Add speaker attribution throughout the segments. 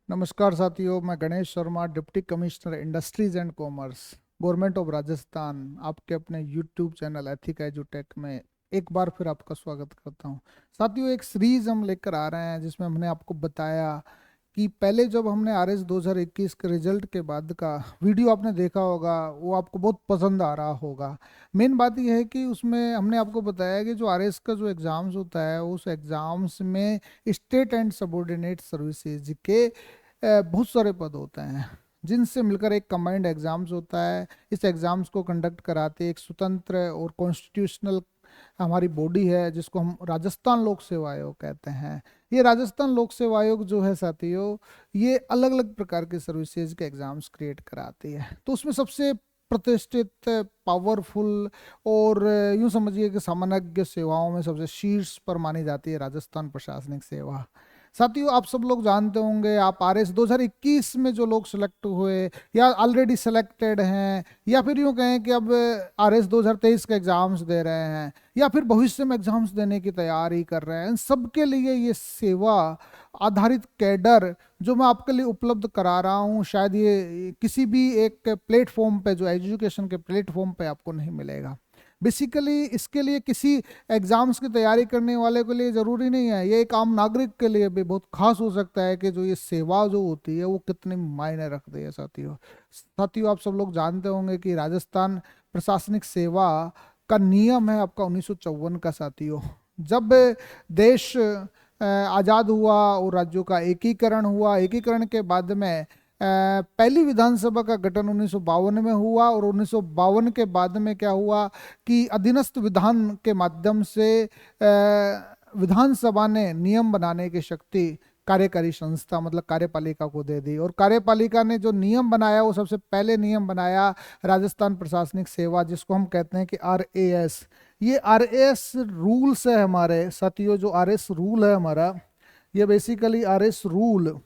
Speaker 1: नमस्कार साथियों, मैं Ganesh Sharma, deputy commissioner industries and commerce, government of Rajasthan, आपके अपने यूट्यूब चैनल एथिक एजुटेक में एक बार फिर आपका स्वागत करता हूं। साथियों, एक सीरीज हम लेकर आ रहे हैं जिसमें हमने आपको बताया कि पहले जब हमने आर एस 2021 के रिजल्ट के बाद का वीडियो आपने देखा होगा, वो आपको बहुत पसंद आ रहा होगा। मेन बात यह है कि उसमें हमने आपको बताया कि जो आर एस का जो एग्ज़ाम्स होता है, उस एग्ज़ाम्स में स्टेट एंड सबऑर्डिनेट सर्विसेज के बहुत सारे पद होते हैं जिनसे मिलकर एक कंबाइंड एग्जाम्स होता है। इस एग्जाम्स को कंडक्ट कराते एक स्वतंत्र और कॉन्स्टिट्यूशनल हमारी बॉडी है जिसको हम राजस्थान लोक सेवा आयोग कहते हैं। ये राजस्थान लोक सेवा आयोग जो है साथियों, ये अलग अलग प्रकार के सर्विसेज के एग्जाम्स क्रिएट कराती है। तो उसमें सबसे प्रतिष्ठित, पावरफुल और यूं समझिए कि सामान्य सेवाओं में सबसे शीर्ष पर मानी जाती है राजस्थान प्रशासनिक सेवा। साथियों, आप सब लोग जानते होंगे, आप आर एस 2021 में जो लोग सिलेक्ट हुए या ऑलरेडी सिलेक्टेड हैं, या फिर यूं कहें कि अब आर एस 2023 के एग्जाम्स दे रहे हैं, या फिर भविष्य में एग्जाम्स देने की तैयारी कर रहे हैं, इन सबके लिए ये सेवा आधारित कैडर जो मैं आपके लिए उपलब्ध करा रहा हूँ, शायद ये किसी भी एक प्लेटफॉर्म पे, जो एजुकेशन के प्लेटफॉर्म पे आपको नहीं मिलेगा। बेसिकली इसके लिए किसी एग्जाम्स की तैयारी करने वाले के लिए ज़रूरी नहीं है, ये एक आम नागरिक के लिए भी बहुत खास हो सकता है कि जो ये सेवा जो होती है वो कितने मायने रखती है। साथियों, आप सब लोग जानते होंगे कि राजस्थान प्रशासनिक सेवा का नियम है आपका 1954 का। साथियों, जब देश आज़ाद हुआ और राज्यों का एकीकरण हुआ, एकीकरण के बाद में पहली विधानसभा का गठन 1952 में हुआ, और 1952 के बाद में क्या हुआ कि अधीनस्थ विधान के माध्यम से विधानसभा ने नियम बनाने की शक्ति कार्यकारी संस्था मतलब कार्यपालिका को दे दी, और कार्यपालिका ने जो नियम बनाया वो सबसे पहले नियम बनाया राजस्थान प्रशासनिक सेवा, जिसको हम कहते हैं कि आर ए एस। ये आर ए एस रूल्स है हमारे साथियों, जो आर एस रूल है हमारा, ये बेसिकली आर एस रूल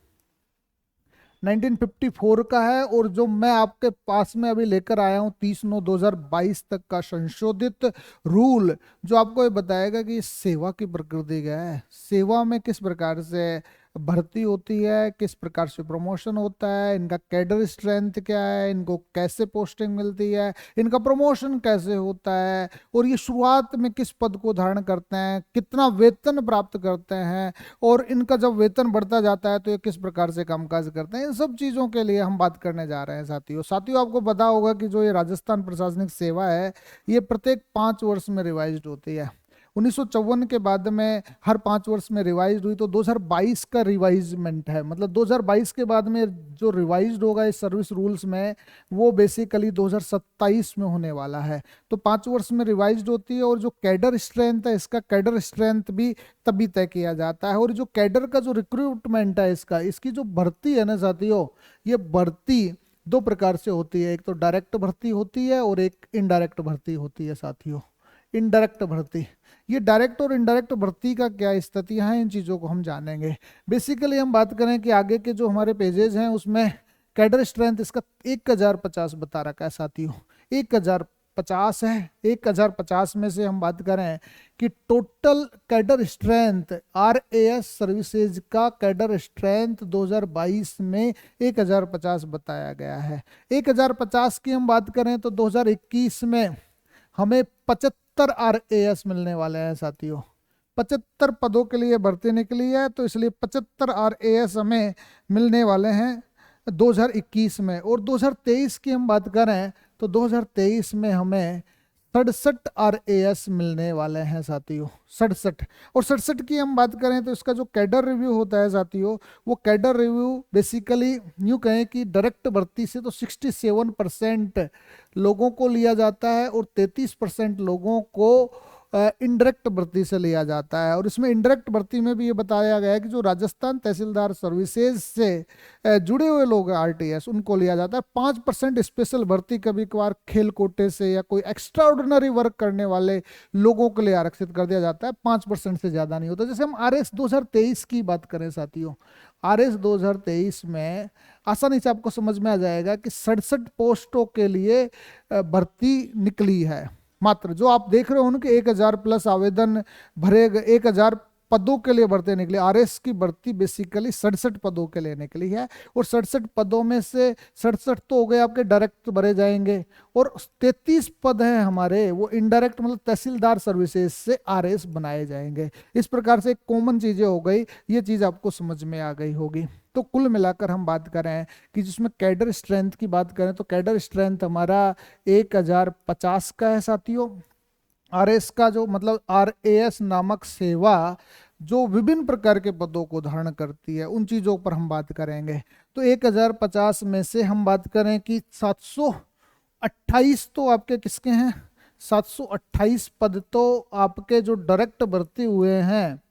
Speaker 1: 1954 का है, और जो मैं आपके पास में अभी लेकर आया हूँ 30/9/2022 तक का संशोधित रूल, जो आपको ये बताएगा कि सेवा की प्रकृति क्या है, सेवा में किस प्रकार से भर्ती होती है, किस प्रकार से प्रमोशन होता है, इनका कैडर स्ट्रेंथ क्या है, इनको कैसे पोस्टिंग मिलती है, इनका प्रमोशन कैसे होता है, और ये शुरुआत में किस पद को धारण करते हैं, कितना वेतन प्राप्त करते हैं, और इनका जब वेतन बढ़ता जाता है तो ये किस प्रकार से कामकाज करते हैं। इन सब चीज़ों के लिए हम बात करने जा रहे हैं। साथियों, आपको पता होगा कि जो ये राजस्थान प्रशासनिक सेवा है, ये प्रत्येक 5 वर्ष में रिवाइज होती है। 1954 के बाद में हर 5 वर्ष में रिवाइज हुई, तो 2022 का रिवाइजमेंट है, मतलब 2022 के बाद में जो रिवाइज होगा इस सर्विस रूल्स में, वो बेसिकली 2027 में होने वाला है। तो 5 वर्ष में रिवाइज होती है, और जो कैडर स्ट्रेंथ है, इसका कैडर स्ट्रेंथ भी तभी तय किया जाता है। और जो कैडर का जो रिक्रूटमेंट है, इसकी जो भर्ती है ना साथियों, ये भर्ती दो प्रकार से होती है। एक तो डायरेक्ट भर्ती होती है और एक इनडायरेक्ट भर्ती होती है। साथियों, इनडायरेक्ट भर्ती, ये डायरेक्ट और इनडायरेक्ट भर्ती का क्या स्थितियां हैं, इन चीज़ों को हम जानेंगे। बेसिकली हम बात करें कि आगे के जो हमारे पेजेज हैं उसमें कैडर स्ट्रेंथ इसका 1050 बता रखा है। साथियों, 1050 है। 1050 में से हम बात करें कि total cadre strength R A S services का कैडर स्ट्रेंथ 2022 में 1050 बताया गया है। 1050 की हम बात करें तो 2021 में हमें 75 आर ए एस मिलने वाले हैं। साथियों, 75 पदों के लिए भर्ती निकली है, तो इसलिए 75 आर ए एस हमें मिलने वाले हैं 2021 में। और 2023 की हम बात करें तो 2023 में हमें 67 आर ए एस मिलने वाले हैं। साथियों, 67। और 67 की हम बात करें तो इसका जो कैडर रिव्यू होता है साथियों, वो कैडर रिव्यू बेसिकली यूं कहें कि डायरेक्ट भर्ती से तो 67% लोगों को लिया जाता है, और 33% लोगों को इनडायरेक्ट भर्ती से लिया जाता है। और इसमें इनडायरेक्ट भर्ती में भी ये बताया गया है कि जो राजस्थान तहसीलदार सर्विसेज से जुड़े हुए लोग हैं, आरटीएस, उनको लिया जाता है। 5% स्पेशल भर्ती कभी कभार खेल कोटे से या कोई एक्स्ट्रा ऑर्डिनरी वर्क करने वाले लोगों के लिए आरक्षित कर दिया जाता है। 5% से ज्यादा नहीं होता। जैसे हम आर एस 2023 की बात करें साथियों, आर एस 2023 में आसानी से आपको समझ में आ जाएगा कि 67 पोस्टों के लिए भर्ती निकली है। मात्र जो आप देख रहे हो उनके 1000 प्लस आवेदन भरे गए, 1000 पदों के लिए भर्ती निकली। आरएस की भर्ती बेसिकली 67 पदों के लिए निकली है, और 67 पदों में से 67 तो हो गए आपके डायरेक्ट भरे जाएंगे, और 33 पद हैं हमारे वो इनडायरेक्ट, मतलब तहसीलदार सर्विसेज से आरएस बनाए जाएंगे। इस प्रकार से कॉमन चीजें हो गई, ये चीज आपको समझ में आ गई होगी। तो कुल मिलाकर हम बात करें कि जिसमें कैडर स्ट्रेंथ की बात करें तो कैडर स्ट्रेंथ हमारा 1050 का है साथियों। आरएस का जो मतलब आरएएस नामक सेवा जो विभिन्न प्रकार के पदों को धारण करती है, उन चीजों पर हम बात करेंगे। तो 1050 में से हम बात करें कि 728 तो आपके किसके हैं, 728 पद तो आपके जो डायरेक्ट भर्ती हुए हैं,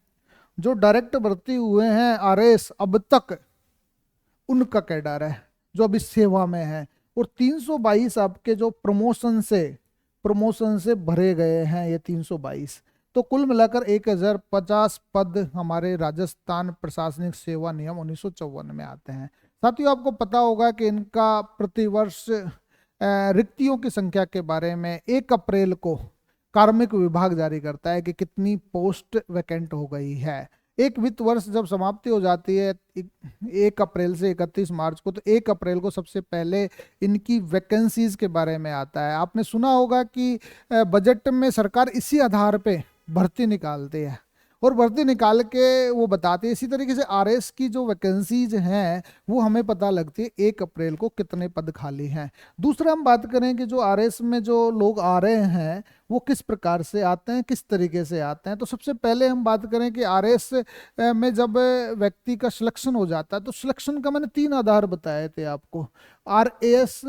Speaker 1: जो डायरेक्ट भर्ती हुए हैं आरएस अब तक, उनका कैडर है जो अभी सेवा में है। और 322 आपके जो प्रमोशन से भरे गए हैं, ये 322। तो कुल मिलाकर 1050 पद हमारे राजस्थान प्रशासनिक सेवा नियम 1954 में आते हैं। साथियों आपको पता होगा कि इनका प्रतिवर्ष रिक्तियों की संख्या के बारे में 1 अप्रैल को कार्मिक विभाग जारी करता है कि कितनी पोस्ट वैकेंट हो गई है। एक वित्त वर्ष जब समाप्ति हो जाती है 1 अप्रैल से 31 मार्च को, तो 1 अप्रैल को सबसे पहले इनकी वैकेंसीज के बारे में आता है। आपने सुना होगा कि बजट में सरकार इसी आधार पे भर्ती निकालती है, और भर्ती निकाल के वो बताते हैं। इसी तरीके से आरएस की जो वैकेंसीज हैं वो हमें पता लगती है 1 अप्रैल को कितने पद खाली हैं। दूसरा हम बात करें कि जो आरएस में जो लोग आ रहे हैं वो किस प्रकार से आते हैं, किस तरीके से आते हैं। तो सबसे पहले हम बात करें कि आरएस में जब व्यक्ति का सिलेक्शन हो जाता है, तो सिलेक्शन का मैंने 3 आधार बताए थे आपको। आरएएस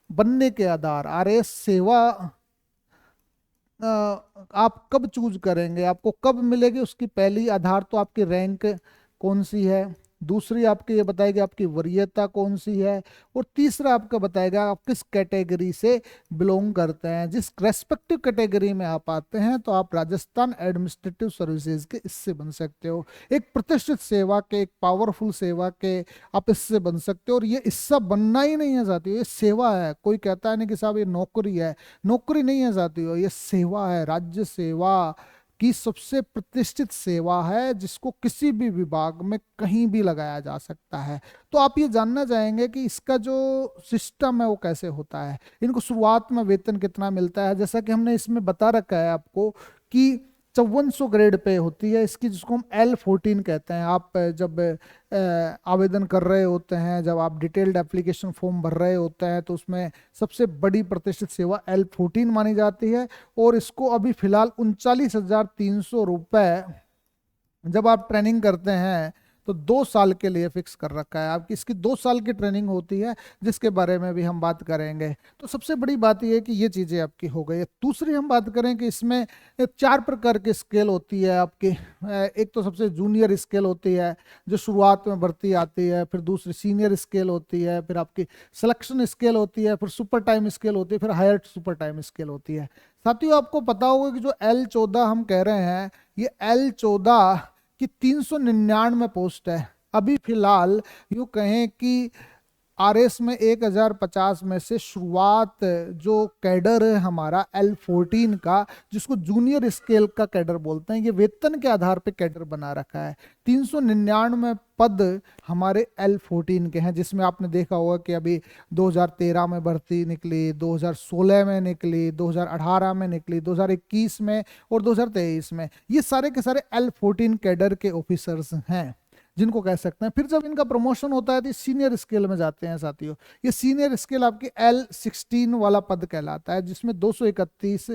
Speaker 1: बनने के आधार, आरएएस सेवा आप कब चूज करेंगे, आपको कब मिलेगी, उसकी पहली आधार तो आपकी रैंक कौन सी है, दूसरी आपकी ये बताएगी आपकी वरीयता कौन सी है, और तीसरा आपका बताएगा आप किस कैटेगरी से बिलोंग करते हैं। जिस रेस्पेक्टिव कैटेगरी में आप आते हैं तो आप राजस्थान एडमिनिस्ट्रेटिव सर्विसेज के इससे बन सकते हो, एक प्रतिष्ठित सेवा के, एक पावरफुल सेवा के आप इससे बन सकते हो। और ये इससे बनना ही नहीं है साथियों, ये सेवा है। कोई कहता है नहीं कि साहब ये नौकरी है, नौकरी नहीं है साथियों, ये सेवा है। राज्य सेवा की सबसे प्रतिष्ठित सेवा है जिसको किसी भी विभाग में कहीं भी लगाया जा सकता है। तो आप ये जानना चाहेंगे कि इसका जो सिस्टम है वो कैसे होता है, इनको शुरुआत में वेतन कितना मिलता है। जैसा कि हमने इसमें बता रखा है आपको कि 5400 ग्रेड पे होती है इसकी, जिसको हम L14 कहते हैं। आप जब आवेदन कर रहे होते हैं, जब आप डिटेल्ड एप्लीकेशन फॉर्म भर रहे होते हैं, तो उसमें सबसे बड़ी प्रतिष्ठित सेवा L14 मानी जाती है। और इसको अभी फिलहाल 39,300 रुपये जब आप ट्रेनिंग करते हैं तो 2 साल के लिए फिक्स कर रखा है। आपकी इसकी 2 साल की ट्रेनिंग होती है, जिसके बारे में भी हम बात करेंगे। तो सबसे बड़ी बात यह है कि ये चीज़ें आपकी हो गई है। दूसरी हम बात करें कि इसमें 4 प्रकार की स्केल होती है आपकी। एक तो सबसे जूनियर स्केल होती है जो शुरुआत में भर्ती आती है, फिर दूसरी सीनियर स्केल होती है, फिर आपकी सिलेक्शन स्केल होती है, फिर सुपर टाइम स्केल होती है, फिर हायर सुपर टाइम स्केल होती है। साथियों आपको पता होगा कि जो L14 हम कह रहे हैं, ये L14 कि 399 पोस्ट है। अभी फिलहाल यूं कहें कि आरएस में 1050 में से शुरुआत जो कैडर है हमारा L14 का, जिसको जूनियर स्केल का कैडर बोलते हैं, ये वेतन के आधार पे कैडर बना रखा है। 399 पद हमारे L14 के हैं, जिसमें आपने देखा होगा कि अभी 2013 में भर्ती निकली, 2016 में निकली, 2018 में निकली, 2021 में और 2023 में। ये सारे के सारे L14 कैडर के ऑफिसर्स हैं जिनको कह सकते हैं। फिर जब इनका प्रमोशन होता है तो सीनियर स्केल में जाते हैं साथियों। ये सीनियर स्केल आपकी L16 वाला पद कहलाता है, जिसमें 231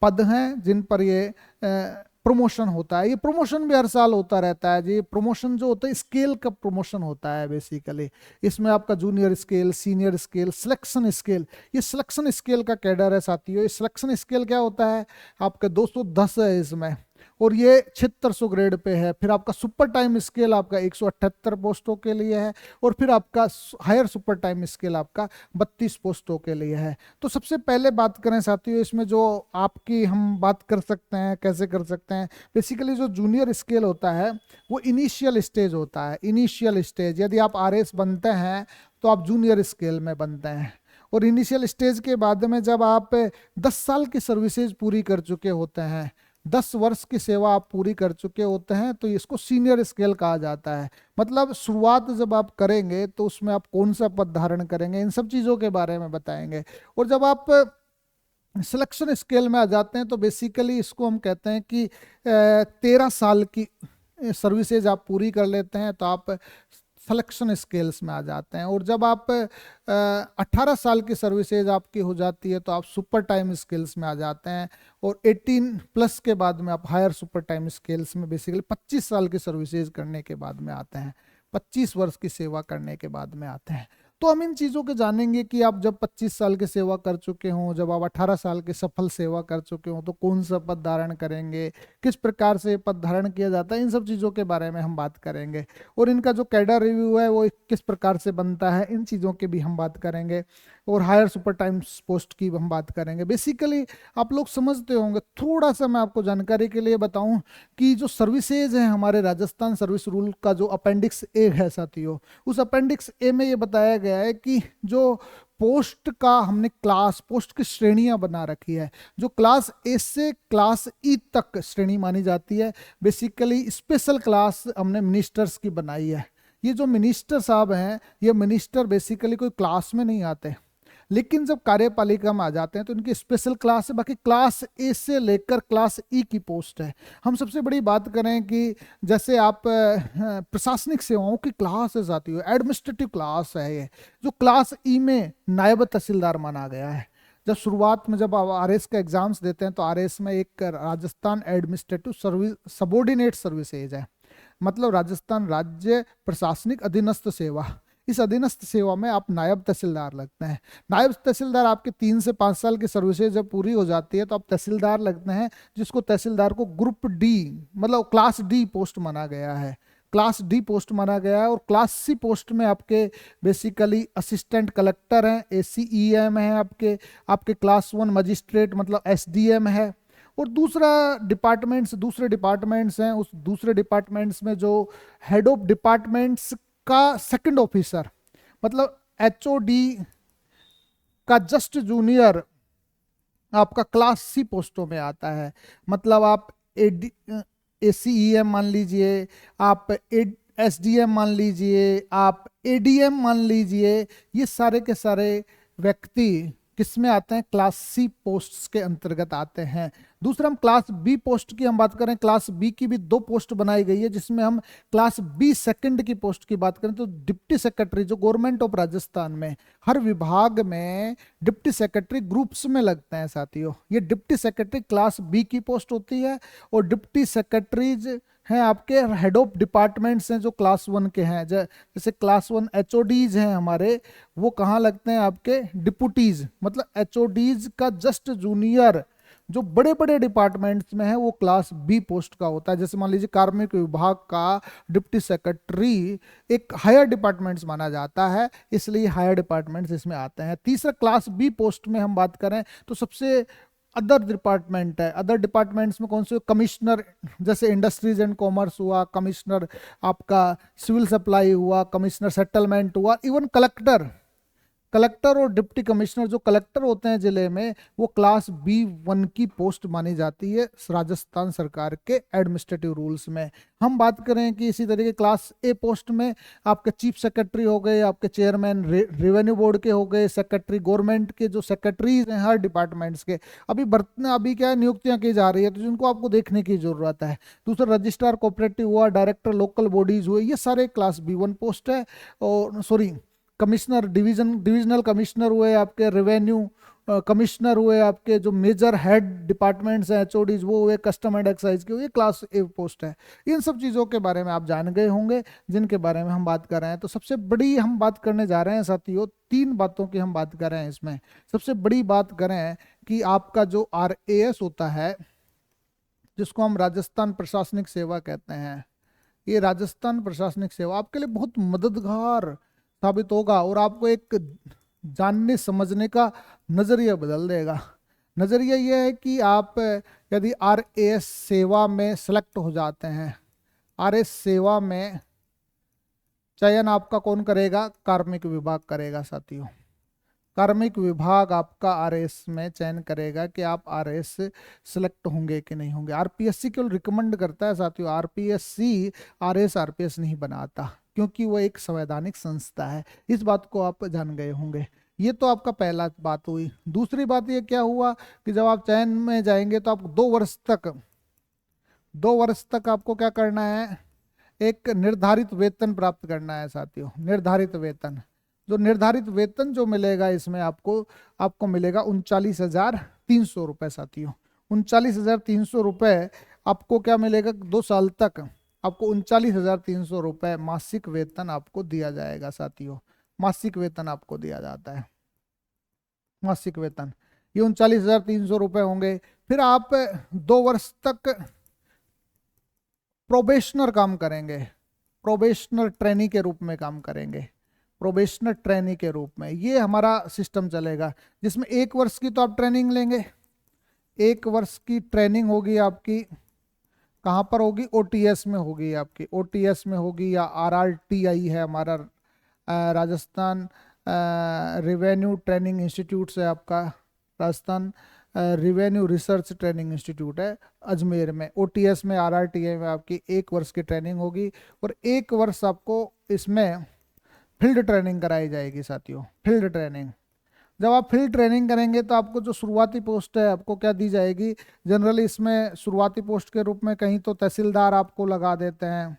Speaker 1: पद हैं जिन पर ये प्रमोशन होता है। ये प्रमोशन भी हर साल होता रहता है जी। प्रमोशन जो होता है स्केल का प्रमोशन होता है बेसिकली। इसमें आपका junior scale, senior scale, selection scale, ये सिलेक्शन स्केल का कैडर है साथियों। ये सिलेक्शन स्केल क्या होता है, आपका 210 है इसमें, और ये 7600 ग्रेड पे है। फिर आपका सुपर टाइम स्केल आपका 178 पोस्टों के लिए है, और फिर आपका हायर सुपर टाइम स्केल आपका 32 पोस्टों के लिए है। तो सबसे पहले बात करें साथियों, इसमें जो आपकी हम बात कर सकते हैं, कैसे कर सकते हैं। बेसिकली जो जूनियर स्केल होता है वो इनिशियल स्टेज होता है। इनिशियल स्टेज, यदि आप आरएस बनते हैं तो आप जूनियर स्केल में बनते हैं, और इनिशियल स्टेज के बाद में जब आप 10 साल की सर्विसेज पूरी कर चुके होते हैं 10 वर्ष की सेवा आप पूरी कर चुके होते हैं तो इसको सीनियर स्केल कहा जाता है। मतलब शुरुआत जब आप करेंगे तो उसमें आप कौन सा पद धारण करेंगे, इन सब चीज़ों के बारे में बताएंगे। और जब आप सिलेक्शन स्केल में आ जाते हैं तो बेसिकली इसको हम कहते हैं कि 13 साल की सर्विसेज आप पूरी कर लेते हैं तो आप सिलेक्शन स्केल्स में आ जाते हैं। और जब आप 18 साल की सर्विसेज आपकी हो जाती है तो आप सुपर टाइम स्केल्स में आ जाते हैं। और 18+ के बाद में आप हायर सुपर टाइम स्केल्स में बेसिकली 25 साल की सर्विसेज करने के बाद में आते हैं, 25 वर्ष की सेवा करने के बाद में आते हैं। तो हम इन चीज़ों के जानेंगे कि आप जब 25 साल की सेवा कर चुके हों, जब आप 18 साल की सफल सेवा कर चुके हों तो कौन सा पद धारण करेंगे, किस प्रकार से पद धारण किया जाता है, इन सब चीज़ों के बारे में हम बात करेंगे। और इनका जो कैडर रिव्यू है वो किस प्रकार से बनता है, इन चीज़ों की भी हम बात करेंगे। और हायर सुपर टाइम्स पोस्ट की हम बात करेंगे। बेसिकली आप लोग समझते होंगे, थोड़ा सा मैं आपको जानकारी के लिए बताऊं कि जो सर्विसेज है हमारे राजस्थान सर्विस रूल का जो अपेंडिक्स ए है साथियों, उस अपेंडिक्स ए में ये बताया गया है कि जो पोस्ट का हमने क्लास, पोस्ट की श्रेणियां बना रखी है, जो क्लास ए से क्लास ई तक श्रेणी मानी जाती है। बेसिकली स्पेशल क्लास हमने मिनिस्टर्स की बनाई है। ये जो मिनिस्टर साहब हैं, ये मिनिस्टर बेसिकली कोई क्लास में नहीं आते, लेकिन जब कार्यपालिका में आ जाते हैं तो इनकी स्पेशल क्लास है। बाकी क्लास ए से लेकर क्लास ई की पोस्ट है। हम सबसे बड़ी बात करें कि जैसे आप प्रशासनिक सेवाओं की क्लास है साथियों, एडमिनिस्ट्रेटिव क्लास है ये, जो क्लास ई में नायब तहसीलदार माना गया है। जब शुरुआत में जब आप आरएस का एग्जाम्स देते हैं तो आरएस में एक Rajasthan administrative service subordinate services है, मतलब राजस्थान राज्य प्रशासनिक अधीनस्थ सेवा। इस अधीनस्थ सेवा में आप नायब तहसीलदार लगते हैं। नायब तहसीलदार आपके 3 से 5 साल की सर्विसेज जब पूरी हो जाती है तो आप तहसीलदार लगते हैं, जिसको तहसीलदार को ग्रुप डी मतलब क्लास डी पोस्ट माना गया है, क्लास डी पोस्ट माना गया है। और क्लास सी पोस्ट में आपके बेसिकली असिस्टेंट कलेक्टर हैं, ACEM है, आपके आपके क्लास 1 मजिस्ट्रेट मतलब SDM है। और दूसरे डिपार्टमेंट्स हैं, उस दूसरे डिपार्टमेंट्स में जो हेड ऑफ डिपार्टमेंट्स का सेकंड ऑफिसर मतलब HOD का जस्ट जूनियर आपका क्लास सी पोस्टों में आता है। मतलब आप ACEM मान लीजिए, आप SDM मान लीजिए, आप ADM मान लीजिए, ये सारे के सारे व्यक्ति किस में आते हैं, क्लास सी पोस्ट्स के अंतर्गत आते हैं। दूसरा हम क्लास बी पोस्ट की हम बात करें, क्लास बी की भी 2 पोस्ट बनाई गई है, जिसमें हम क्लास बी सेकंड की पोस्ट की बात करें तो डिप्टी सेक्रेटरी, जो गवर्नमेंट ऑफ राजस्थान में हर विभाग में डिप्टी सेक्रेटरी ग्रुप्स में लगते हैं साथियों, ये डिप्टी सेक्रेटरी क्लास बी की पोस्ट होती है। और डिप्टी सेक्रेटरीज हैं आपके हेड ऑफ डिपार्टमेंट्स हैं जो क्लास 1 के हैं, जैसे क्लास 1 HODs हैं हमारे, वो कहाँ लगते हैं, आपके डिप्यूटीज मतलब HODs का जस्ट जूनियर जो बड़े बड़े डिपार्टमेंट्स में है वो क्लास बी पोस्ट का होता है। जैसे मान लीजिए कार्मिक विभाग का डिप्टी सेक्रेटरी एक हायर डिपार्टमेंट्स माना जाता है, इसलिए हायर डिपार्टमेंट्स इसमें आते हैं। तीसरा क्लास बी पोस्ट में हम बात करें तो सबसे अदर डिपार्टमेंट है। अदर डिपार्टमेंट्स में कौन से, कमिश्नर, जैसे इंडस्ट्रीज एंड कॉमर्स हुआ, कमिश्नर आपका सिविल सप्लाई हुआ, कमिश्नर सेटलमेंट हुआ, इवन कलेक्टर और डिप्टी कमिश्नर जो कलेक्टर होते हैं जिले में, वो क्लास B1 की पोस्ट मानी जाती है राजस्थान सरकार के एडमिनिस्ट्रेटिव रूल्स में। हम बात करें कि इसी तरीके क्लास ए पोस्ट में आपके चीफ सेक्रेटरी हो गए, आपके चेयरमैन रेवेन्यू बोर्ड के हो गए, सेक्रेटरी गवर्नमेंट के जो सेक्रेटरीज हैं हर डिपार्टमेंट्स के, अभी क्या नियुक्तियां की जा रही है तो जिनको आपको देखने की जरूरत है। दूसरा रजिस्ट्रार कोऑपरेटिव हुआ, डायरेक्टर लोकल बॉडीज हुए, ये सारे क्लास B1 पोस्ट है। और कमिश्नर डिविजनल कमिश्नर हुए, आपके रेवेन्यू कमिश्नर हुए, आपके जो मेजर हेड डिपार्टमेंट्स हैं HODs वो हुए, कस्टम एंड एक्साइज के, ये क्लास ए पोस्ट है। इन सब चीज़ों के बारे में आप जान गए होंगे जिनके बारे में हम बात कर रहे हैं। तो सबसे बड़ी हम बात करने जा रहे हैं साथियों, 3 बातों की हम बात कर रहे हैं इसमें। सबसे बड़ी बात करें कि आपका जो RAS होता है, जिसको हम राजस्थान प्रशासनिक सेवा कहते हैं, ये राजस्थान प्रशासनिक सेवा आपके लिए बहुत मददगार साबित होगा और आपको एक जानने समझने का नजरिया बदल देगा। नजरिया यह है कि आप यदि RAS सेवा में सेलेक्ट हो जाते हैं, RAS सेवा में चयन आपका कौन करेगा, कार्मिक विभाग करेगा साथियों। कार्मिक विभाग आपका आरएस में चयन करेगा कि आप आरएस सिलेक्ट होंगे कि नहीं होंगे। आरपीएससी केवल रिकमेंड करता है साथियों, आरपीएससी आरएस आरपीएस नहीं बनाता, क्योंकि वो एक संवैधानिक संस्था है। इस बात को आप जान गए होंगे। ये तो आपका पहला बात हुई। दूसरी बात ये क्या हुआ कि जब आप चयन में जाएंगे तो आप 2 वर्ष तक आपको क्या करना है, एक निर्धारित वेतन प्राप्त करना है साथियों। निर्धारित वेतन, जो निर्धारित वेतन जो मिलेगा इसमें आपको आपको मिलेगा 39,300 रुपये साथियों। 39,300 रुपये आपको क्या मिलेगा, 2 साल तक आपको 39,300 रुपये मासिक वेतन आपको दिया जाएगा साथियों। मासिक वेतन आपको दिया जाता है, मासिक वेतन ये 39,300 रुपये होंगे। फिर आप 2 वर्ष तक प्रोबेशनर काम करेंगे, प्रोबेशनर ट्रेनी के रूप में काम करेंगे, प्रोबेशनर ट्रेनी के रूप में। ये हमारा सिस्टम चलेगा, जिसमें 1 वर्ष की तो आप ट्रेनिंग लेंगे। 1 वर्ष की ट्रेनिंग होगी आपकी, कहाँ पर होगी, ओटीएस में होगी आपकी, ओटीएस में होगी, या आरआरटीआई है हमारा, राजस्थान रिवेन्यू ट्रेनिंग इंस्टीट्यूट से आपका, Rajasthan revenue research training institute है अजमेर में। ओटीएस में आरआरटीआई में आपकी 1 वर्ष की ट्रेनिंग होगी, और 1 वर्ष आपको इसमें फील्ड ट्रेनिंग कराई जाएगी साथियों। फील्ड ट्रेनिंग, जब आप फील्ड ट्रेनिंग करेंगे तो आपको जो शुरुआती पोस्ट है आपको क्या दी जाएगी, जनरली इसमें शुरुआती पोस्ट के रूप में कहीं तो तहसीलदार आपको लगा देते हैं,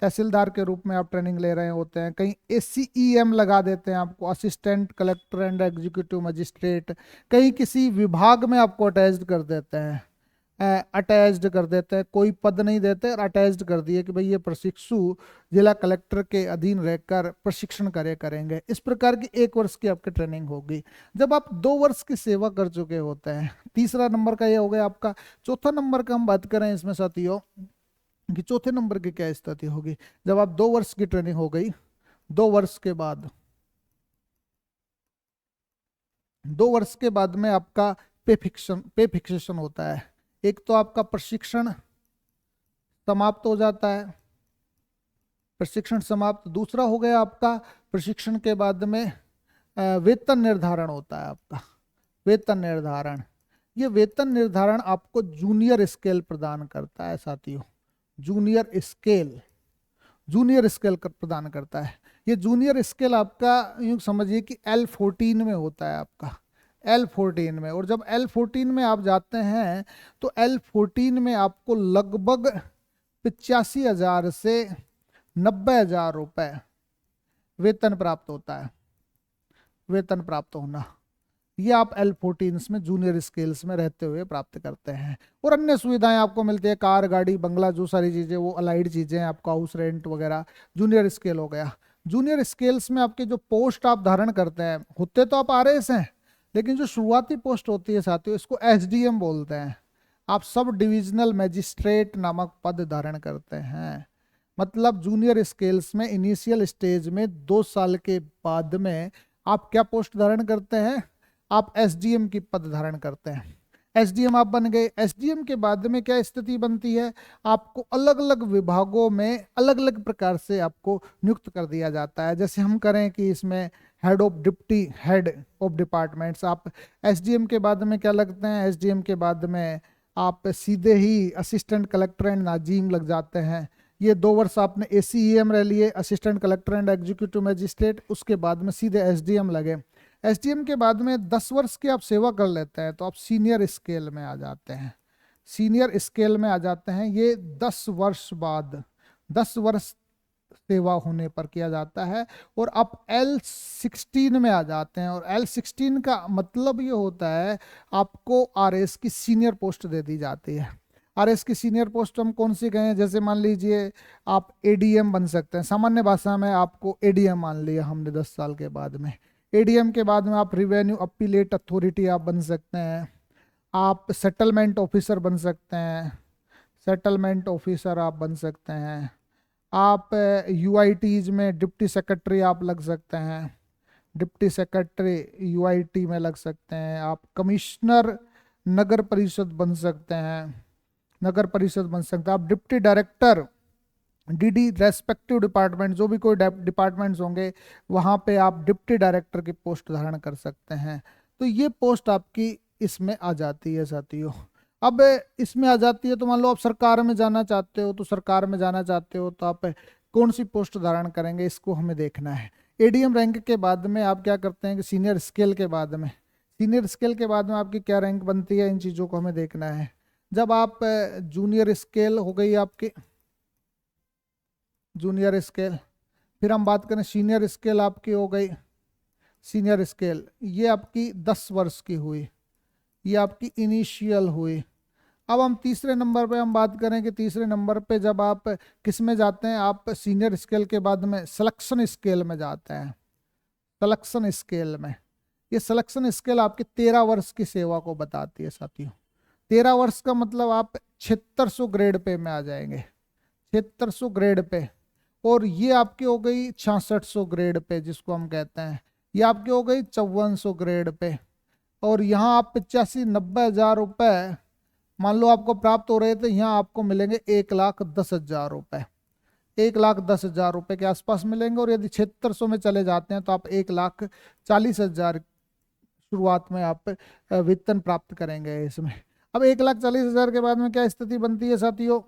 Speaker 1: तहसीलदार के रूप में आप ट्रेनिंग ले रहे होते हैं। कहीं एसीईएम लगा देते हैं आपको, assistant collector and executive magistrate. कहीं किसी विभाग में आपको अटैच्ड कर देते हैं, अटैच्ड कर देते हैं, कोई पद नहीं देते और अटैच्ड कर दिए कि भाई ये प्रशिक्षु जिला कलेक्टर के अधीन रहकर प्रशिक्षण करेंगे। इस प्रकार की 1 वर्ष की आपकी ट्रेनिंग होगी। जब आप 2 वर्ष की सेवा कर चुके होते हैं, तीसरा नंबर का ये हो गया आपका। चौथा नंबर का हम बात करें इसमें साथियों कि चौथे नंबर की क्या स्थिति होगी। जब आप 2 वर्ष की ट्रेनिंग हो गई, 2 वर्ष के बाद, 2 वर्ष के बाद में आपका पे फिक्सेशन होता है। एक तो आपका प्रशिक्षण समाप्त हो जाता है, प्रशिक्षण समाप्त। दूसरा हो गया आपका प्रशिक्षण के बाद में वेतन निर्धारण होता है आपका, वेतन निर्धारण। ये वेतन निर्धारण आपको जूनियर स्केल प्रदान करता है साथियों, जूनियर स्केल, जूनियर स्केल प्रदान करता है। ये जूनियर स्केल आपका यूँ समझिए कि L14 में होता है आपका, L14 में। और जब L14 में आप जाते हैं तो L14 में आपको लगभग 85,000 से 90,000 रुपये वेतन प्राप्त होता है, वेतन प्राप्त होना। ये आप L14 में जूनियर स्केल्स में रहते हुए प्राप्त करते हैं। और अन्य सुविधाएं आपको मिलती है, कार गाड़ी बंगला, जो सारी चीज़ें वो अलाइड चीज़ें, आपका हाउस रेंट वगैरह, जूनियर स्केल हो गया। जूनियर स्केल्स में आपके जो पोस्ट आप धारण करते हैं, होते तो आप आरएएस हैं, लेकिन जो शुरुआती पोस्ट होती है साथियों, इसको एसडीएम बोलते हैं। आप सब डिविजनल मैजिस्ट्रेट नामक पद धारण करते हैं। मतलब जूनियर स्केल्स में इनिशियल स्टेज में 2 साल के बाद में आप क्या पोस्ट धारण करते हैं, आप एसडीएम की पद धारण करते हैं। एसडीएम आप बन गए। एसडीएम के बाद में क्या स्थिति बनती है, आपको अलग अलग विभागों में अलग अलग प्रकार से आपको नियुक्त कर दिया जाता है। जैसे हम करें कि इसमें head of deputy head of departments, आप एसडीएम के बाद में क्या लगते हैं, एसडीएम के बाद में आप सीधे ही असिस्टेंट कलेक्टर एंड नाजीम लग जाते हैं। ये 2 वर्ष आपने एसीईएम रह लिए, assistant collector and executive magistrate, उसके बाद में सीधे एसडीएम लगे। एसडीएम के बाद में 10 वर्ष की आप सेवा कर लेते हैं तो आप सीनियर स्केल में आ जाते हैं, सीनियर स्केल में आ जाते हैं। ये 10 वर्ष बाद, 10 वर्ष सेवा होने पर किया जाता है। और आप L16 में आ जाते हैं, और L16 का मतलब ये होता है आपको आरएस की सीनियर पोस्ट दे दी जाती है। आरएस की सीनियर पोस्ट हम कौन सी कहें, जैसे मान लीजिए आप एडीएम बन सकते हैं, सामान्य भाषा में आपको एडीएम मान लिया हमने 10 साल के बाद में। एडीएम के बाद में आप रिवेन्यू अपीलेट अथॉरिटी आप बन सकते हैं, आप सेटलमेंट ऑफिसर बन सकते हैं, सेटलमेंट ऑफिसर आप बन सकते हैं, आप यूआईटीज में डिप्टी सेक्रेटरी आप लग सकते हैं, डिप्टी सेक्रेटरी यूआईटी में लग सकते हैं, आप कमिश्नर नगर परिषद बन सकते हैं, नगर परिषद बन सकते हैं, आप deputy director DD respective department, जो भी कोई डिपार्टमेंट्स होंगे वहां पे आप डिप्टी डायरेक्टर की पोस्ट धारण कर सकते हैं। तो ये पोस्ट आपकी इसमें आ जाती है साथियों। अब इसमें आ जाती है तो मान लो आप सरकार में जाना चाहते हो, तो सरकार में जाना चाहते हो तो आप कौन सी पोस्ट धारण करेंगे, इसको हमें देखना है। एडीएम रैंक के बाद में आप क्या करते हैं कि सीनियर स्केल के बाद में, सीनियर स्केल के बाद में आपकी क्या रैंक बनती है, इन चीज़ों को हमें देखना है। जब आप जूनियर स्केल हो गई आपकी, जूनियर स्केल, फिर हम बात करें सीनियर स्केल आपकी हो गई, सीनियर स्केल ये आपकी 10 वर्ष की हुई, ये आपकी इनिशियल हुई। अब हम तीसरे नंबर पे हम बात करें कि तीसरे नंबर पे जब आप किस में जाते हैं, आप सीनियर स्केल के बाद में सिलेक्शन स्केल में जाते हैं, सिलेक्शन स्केल में। ये सिलेक्शन स्केल आपकी 13 वर्ष की सेवा को बताती है साथियों। 13 वर्ष का मतलब आप 7600 ग्रेड पे में आ जाएंगे, 7600 ग्रेड पे। और ये आपकी हो गई 6600 ग्रेड पे जिसको हम कहते हैं, ये आपकी हो गई 5400 ग्रेड पे। और यहाँ आप 85-90 हज़ार रुपये मान लो आपको प्राप्त हो रहे थे, यहाँ आपको मिलेंगे 1,10,000 रुपये, 1,10,000 रुपये के आसपास मिलेंगे। और यदि 7600 में चले जाते हैं तो आप 1,40,000 शुरुआत में आप वेतन प्राप्त करेंगे इसमें। अब 1,40,000 के बाद में क्या स्थिति बनती है साथियों,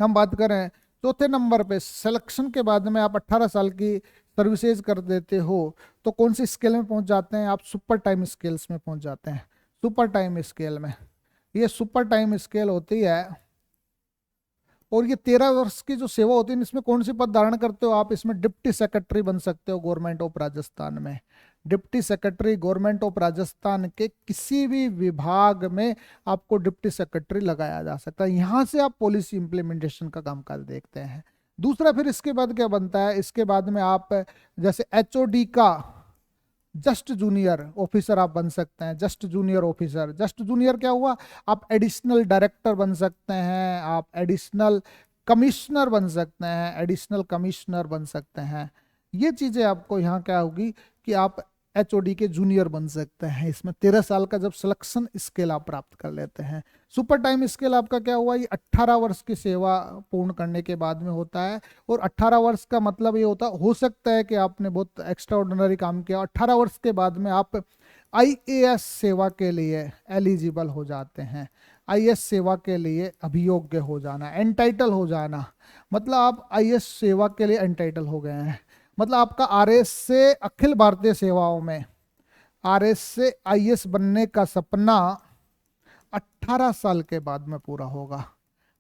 Speaker 1: हम बात करें चौथे नंबर पे सिलेक्शन के बाद में आप 18 साल की सर्विसेज कर देते हो तो कौन सी स्केल में पहुंच जाते हैं आप, सुपर टाइम स्केल्स में पहुंच जाते हैं, सुपर टाइम स्केल में। ये सुपर टाइम स्केल होती है। और ये 13 वर्ष की जो सेवा होती है इसमें कौन सी पद धारण करते हो आप, इसमें डिप्टी सेक्रेटरी बन सकते हो गवर्नमेंट ऑफ राजस्थान में। Deputy secretary government of Rajasthan के किसी भी विभाग में आपको डिप्टी सेक्रेटरी लगाया जा सकता है। यहाँ से आप पॉलिसी इंप्लीमेंटेशन का कामकाज देखते हैं। दूसरा फिर इसके बाद क्या बनता है, इसके बाद में आप जैसे एचओडी का जस्ट जूनियर ऑफिसर आप बन सकते हैं, just junior officer. Just junior क्या हुआ, आप एडिशनल डायरेक्टर बन सकते हैं, आप एडिशनल कमिश्नर बन सकते हैं, एडिशनल कमिश्नर बन सकते हैं। ये चीजें आपको यहाँ क्या होगी कि आप एचओडी के जूनियर बन सकते हैं इसमें 13 साल का जब सिलेक्शन स्केल आप प्राप्त कर लेते हैं। सुपर टाइम स्केल आपका क्या हुआ, ये 18 वर्ष की सेवा पूर्ण करने के बाद में होता है। और 18 वर्ष का मतलब ये होता हो सकता है कि आपने बहुत एक्स्ट्रा ऑर्डिनरी काम किया, 18 वर्ष के बाद में आप आईएएस सेवा के लिए एलिजिबल हो जाते हैं। आईएएस सेवा के लिए अभियोग्य हो जाना, एंटाइटल हो जाना, मतलब आप आईएएस सेवा के लिए एंटाइटल हो गए हैं। मतलब आपका आरएएस से अखिल भारतीय सेवाओं में आरएएस से आईएएस बनने का सपना 18 साल के बाद में पूरा होगा,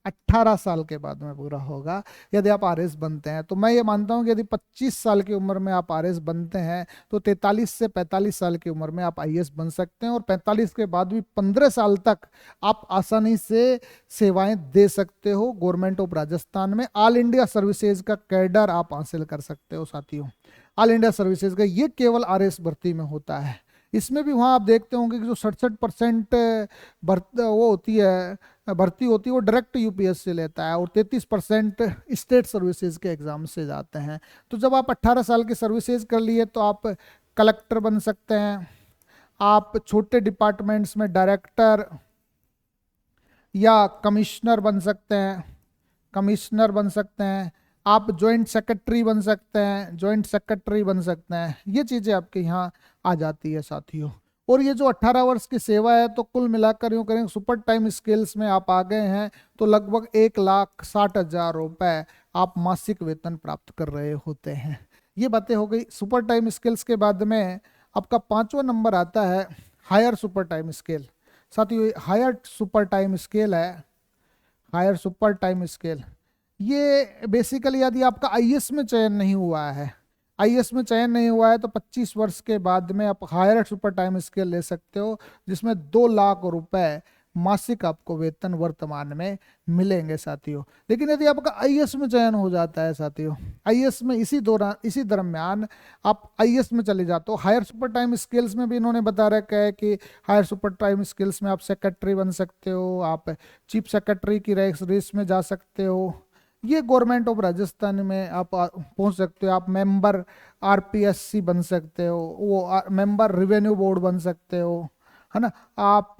Speaker 1: 18 साल के बाद में पूरा होगा यदि आप आरएएस बनते हैं। तो मैं ये मानता हूँ कि यदि 25 साल की उम्र में आप आरएएस बनते हैं तो 43 से 45 साल की उम्र में आप आईएएस बन सकते हैं। और 45 के बाद भी 15 साल तक आप आसानी से सेवाएं दे सकते हो गवर्नमेंट ऑफ राजस्थान में। ऑल इंडिया सर्विसेज का कैडर आप हासिल कर सकते हो साथियों। ऑल इंडिया सर्विसेज का ये केवल आरएएस भर्ती में होता है। इसमें भी वहाँ आप देखते होंगे कि जो 67% वो होती है भर्ती होती है वो डायरेक्ट यूपीएस से लेता है और 33% स्टेट सर्विसेज के एग्जाम से जाते हैं। तो जब आप 18 साल की सर्विसेज कर लिए तो आप कलेक्टर बन सकते हैं, आप छोटे डिपार्टमेंट्स में डायरेक्टर या कमिश्नर बन सकते हैं, कमिश्नर बन सकते हैं, आप जॉइंट सेक्रेटरी बन सकते हैं, जॉइंट सेक्रेटरी बन सकते हैं। ये चीज़ें आपके यहाँ आ जाती है साथियों। और ये जो 18 वर्ष की सेवा है तो कुल मिलाकर यूँ करें सुपर टाइम स्केल्स में आप आ गए हैं तो लगभग 1,60,000 रुपये आप मासिक वेतन प्राप्त कर रहे होते हैं। ये बातें हो गई सुपर टाइम स्केल्स के बाद में आपका 5वां नंबर आता है हायर सुपर टाइम स्केल। साथियों हायर सुपर टाइम स्केल है, हायर सुपर टाइम स्केल ये बेसिकली यदि आपका आईएएस में चयन नहीं हुआ है, आईएएस में चयन नहीं हुआ है तो 25 वर्ष के बाद में आप हायर सुपर टाइम स्केल ले सकते हो जिसमें 2 लाख रुपए मासिक आपको वेतन वर्तमान में मिलेंगे साथियों। लेकिन यदि आपका आईएएस में चयन हो जाता है साथियों, आईएएस में इसी दरम्यान आप आईएएस में चले जाते हो, हायर सुपर टाइम स्किल्स में भी इन्होंने बता रखा है कि हायर सुपर टाइम स्किल्स में आप सेक्रेटरी बन सकते हो, आप चीफ सेक्रेटरी की रेस में जा सकते हो। ये गवर्नमेंट ऑफ राजस्थान में आप पहुंच सकते हो, आप मेंबर आरपीएससी बन सकते हो, वो मेंबर रिवेन्यू बोर्ड बन सकते हो, है ना। आप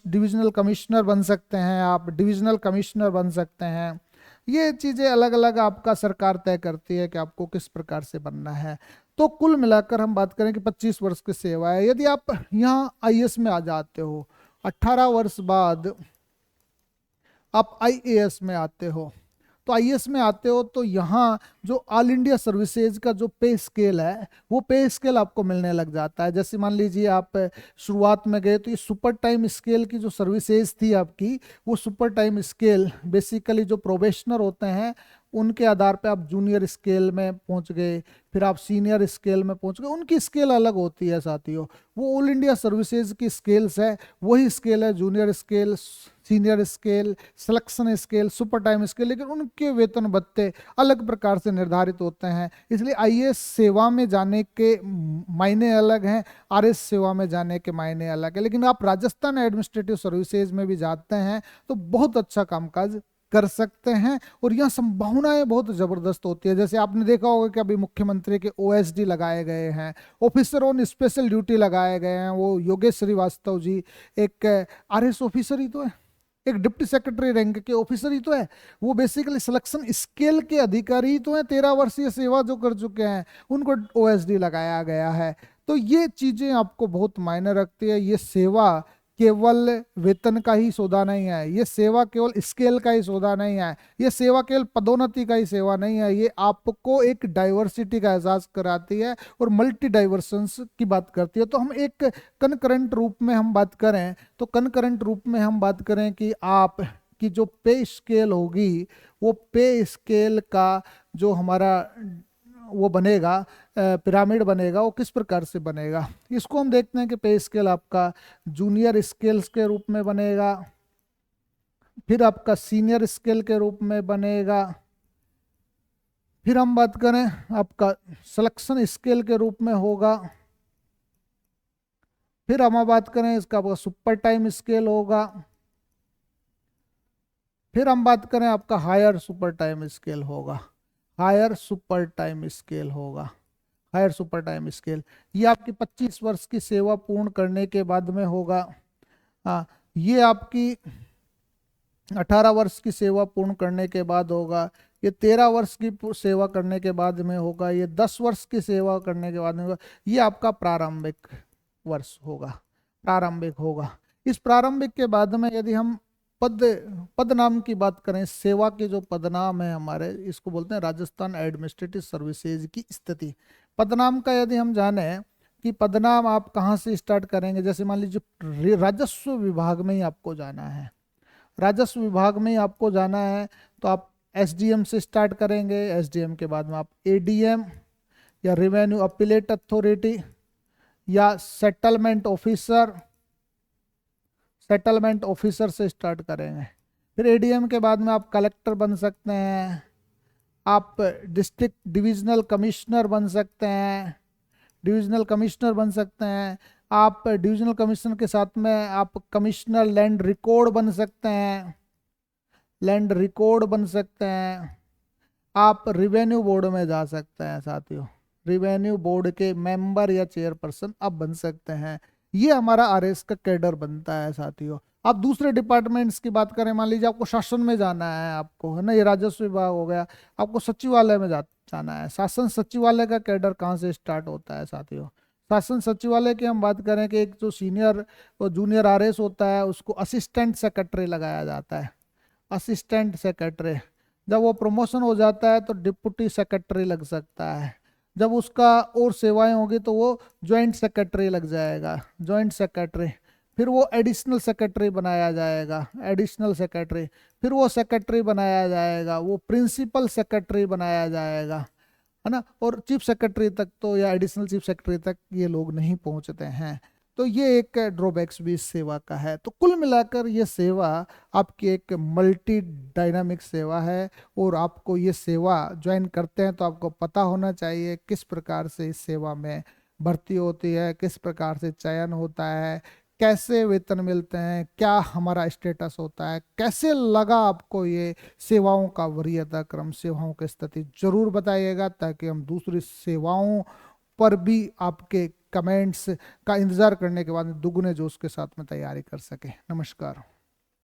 Speaker 1: डिविजनल कमिश्नर बन सकते हैं, आप डिविजनल कमिश्नर बन सकते हैं। ये चीजें अलग अलग आपका सरकार तय करती है कि आपको किस प्रकार से बनना है। तो कुल मिलाकर हम बात करें कि 25 वर्ष की सेवा है। यदि आप यहाँ आईएएस में आ जाते हो, 18 वर्ष बाद आप आईएएस में आते हो, तो आईएएस में आते हो तो यहाँ जो ऑल इंडिया सर्विसेज का जो पे स्केल है, वो पे स्केल आपको मिलने लग जाता है। जैसे मान लीजिए आप शुरुआत में गए तो ये सुपर टाइम स्केल की जो सर्विसेज थी आपकी, वो सुपर टाइम स्केल बेसिकली जो प्रोबेशनर होते हैं उनके आधार पे आप जूनियर स्केल में पहुंच गए, फिर आप सीनियर स्केल में पहुंच गए। उनकी स्केल अलग होती है साथियों। वो ऑल इंडिया सर्विसेज की स्केल्स है, वही स्केल है junior scale, senior scale, selection scale, super time scale, लेकिन उनके वेतन भत्ते अलग प्रकार से निर्धारित होते हैं। इसलिए आईएएस सेवा में जाने के मायने अलग हैं, आरएस सेवा में जाने के मायने अलग है। लेकिन आप राजस्थान एडमिनिस्ट्रेटिव सर्विसेज में भी जाते हैं तो बहुत अच्छा कामकाज कर सकते हैं, और यहाँ संभावनाएं बहुत जबरदस्त होती है। जैसे आपने देखा होगा कि अभी मुख्यमंत्री के ओएसडी लगाए गए हैं, ऑफिसर ऑन स्पेशल ड्यूटी लगाए गए हैं। वो योगेश श्रीवास्तव जी एक आरएस ऑफिसर ही तो है, एक डिप्टी सेक्रेटरी रैंक के ऑफिसर ही तो है, वो बेसिकली सिलेक्शन स्केल के अधिकारी ही तो है। 13 वर्षीय सेवा जो कर चुके हैं उनको ओएसडी लगाया गया है। तो ये चीजें आपको बहुत मायने रखती है। ये सेवा केवल वेतन का ही सौदा नहीं है, ये सेवा केवल स्केल का ही सौदा नहीं है, ये सेवा केवल पदोन्नति का ही सेवा नहीं है, ये आपको एक डाइवर्सिटी का एहसास कराती है और मल्टी डाइवर्सन्स की बात करती है। तो हम एक कनकरेंट रूप में हम बात करें तो कनकरेंट रूप में हम बात करें कि आप की जो पे स्केल होगी, वो पे स्केल का जो हमारा वो बनेगा, पिरामिड बनेगा, वो किस प्रकार से बनेगा इसको हम देखते हैं कि पे स्केल आपका जूनियर स्केल्स के रूप में बनेगा, फिर आपका सीनियर स्केल के रूप में बनेगा, फिर हम बात करें आपका सिलेक्शन स्केल के रूप में होगा, फिर हम बात करें इसका आपका सुपर टाइम स्केल होगा, फिर हम बात करें आपका हायर सुपर टाइम स्केल होगा, हायर सुपर टाइम स्केल होगा, हायर सुपर टाइम स्केल। ये आपकी 25 वर्ष की सेवा पूर्ण करने के बाद में होगा। हाँ, ये आपकी 18 वर्ष की सेवा पूर्ण करने के बाद होगा, ये 13 वर्ष की सेवा करने के बाद में होगा, ये 10 वर्ष की सेवा करने के बाद में होगा। ये आपका प्रारंभिक वर्ष होगा, प्रारंभिक होगा। इस प्रारंभिक के बाद में यदि हम पद नाम की बात करें, सेवा के जो पदनाम है हमारे, इसको बोलते हैं राजस्थान एडमिनिस्ट्रेटिव सर्विसेज की स्थिति। पदनाम का यदि हम जाने कि पदनाम आप कहाँ से स्टार्ट करेंगे, जैसे मान लीजिए राजस्व विभाग में ही आपको जाना है, राजस्व विभाग में ही आपको जाना है तो आप एसडीएम से स्टार्ट करेंगे। एसडीएम के बाद में आप एडीएम या रेवेन्यू अपीलेट अथॉरिटी या सेटलमेंट ऑफिसर, सेटलमेंट ऑफिसर से स्टार्ट करेंगे। फिर एडीएम के बाद में आप कलेक्टर बन सकते हैं, आप डिस्ट्रिक्ट डिविजनल कमिश्नर बन सकते हैं, डिविजनल कमिश्नर बन सकते हैं। आप डिविजनल कमिश्नर के साथ में आप कमिश्नर लैंड रिकॉर्ड बन सकते हैं, लैंड रिकॉर्ड बन सकते हैं। आप रिवेन्यू बोर्ड में जा सकते हैं साथियों, रिवेन्यू बोर्ड के मेंबर या चेयरपर्सन आप बन सकते हैं। ये हमारा आरएस का कैडर बनता है साथियों। आप दूसरे डिपार्टमेंट्स की बात करें, मान लीजिए आपको शासन में जाना है, आपको है ना, ये राजस्व विभाग हो गया, आपको सचिवालय में जाना है। शासन सचिवालय का कैडर कहाँ से स्टार्ट होता है साथियों? शासन सचिवालय की हम बात करें कि एक जो सीनियर और जूनियर आरएस होता है उसको असिस्टेंट सेक्रेटरी लगाया जाता है, असिस्टेंट सेक्रेटरी। जब वो प्रमोशन हो जाता है तो डिप्टी सेक्रेटरी लग सकता है। जब उसका और सेवाएं होगी तो वो जॉइंट सेक्रेटरी लग जाएगा, जॉइंट सेक्रेटरी। फिर वो एडिशनल सेक्रेटरी बनाया जाएगा, एडिशनल सेक्रेटरी। फिर वो सेक्रेटरी बनाया जाएगा, वो प्रिंसिपल सेक्रेटरी बनाया जाएगा, है ना। और चीफ सेक्रेटरी तक तो या एडिशनल चीफ सेक्रेटरी तक ये लोग नहीं पहुंचते हैं। तो ये एक ड्रॉबैक्स भी इस सेवा का है। तो कुल मिलाकर ये सेवा आपकी एक मल्टी डायनामिक सेवा है, और आपको ये सेवा ज्वाइन करते हैं तो आपको पता होना चाहिए किस प्रकार से इस सेवा में भर्ती होती है, किस प्रकार से चयन होता है, कैसे वेतन मिलते हैं, क्या हमारा स्टेटस होता है, कैसे लगा आपको ये सेवाओं का वरीयता क्रम, सेवाओं की स्थिति जरूर बताइएगा, ताकि हम दूसरी सेवाओं पर भी आपके कमेंट्स का इंतजार करने के बाद दुगने जोश के साथ में तैयारी कर सके। नमस्कार।